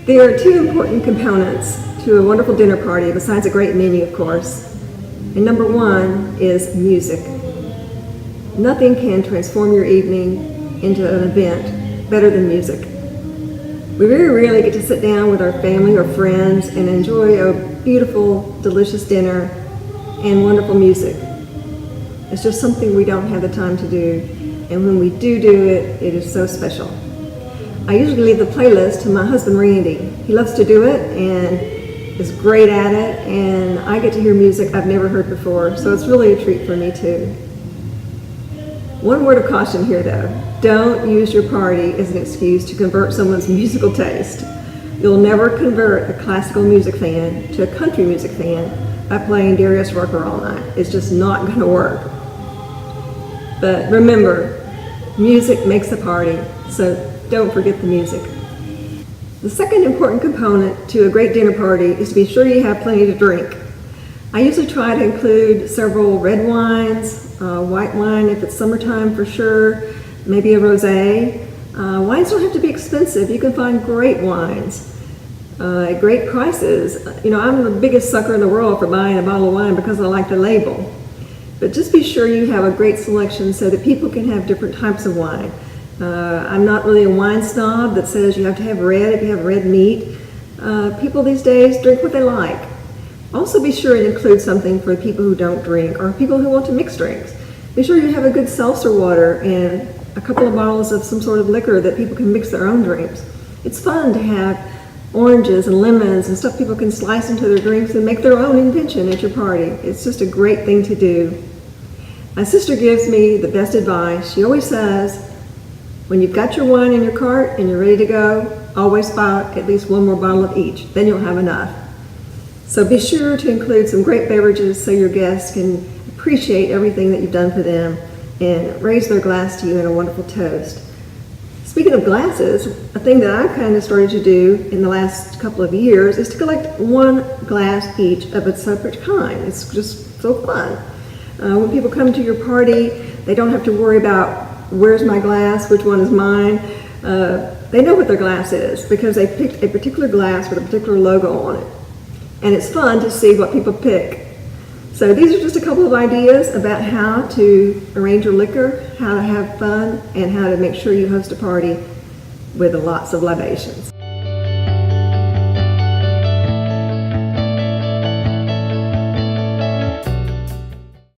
There are two important components to a wonderful dinner party, besides a great menu, of course. And number one is music. Nothing can transform your evening into an event better than music. We very rarely get to sit down with our family or friends and enjoy a beautiful, delicious dinner and wonderful music. It's just something we don't have the time to do, and when we do it, it is so special. I usually leave the playlist to my husband Randy. He loves to do it and is great at it, and I get to hear music I've never heard before, so it's really a treat for me too. One word of caution here though, don't use your party as an excuse to convert someone's musical taste. You'll never convert a classical music fan to a country music fan by playing Darius Rucker all night. It's just not going to work. But remember, music makes the party, so don't forget the music. The second important component to a great dinner party is to be sure you have plenty to drink. I usually try to include several red wines, white wine if it's summertime for sure, maybe a rosé. Wines don't have to be expensive. You can find great wines at great prices. You know, I'm the biggest sucker in the world for buying a bottle of wine because I like the label. But just be sure you have a great selection so that people can have different types of wine. I'm not really a wine snob that says you have to have red if you have red meat. People these days drink what they like. Also be sure to include something for people who don't drink or people who want to mix drinks. Be sure you have a good seltzer water and a couple of bottles of some sort of liquor that people can mix their own drinks. It's fun to have oranges and lemons and stuff people can slice into their drinks and make their own invention at your party. It's just a great thing to do. My sister gives me the best advice. She always says, when you've got your wine in your cart and you're ready to go, always buy at least one more bottle of each. Then you'll have enough. So be sure to include some great beverages so your guests can appreciate everything that you've done for them and raise their glass to you in a wonderful toast. Speaking of glasses, a thing that I've kind of started to do in the last couple of years is to collect one glass each of a separate kind. It's just so fun. When people come to your party, they don't have to worry about where's my glass, which one is mine. They know what their glass is because they picked a particular glass with a particular logo on it. And it's fun to see what people pick. So these are just a couple of ideas about how to arrange your liquor, how to have fun, and how to make sure you host a party with lots of libations.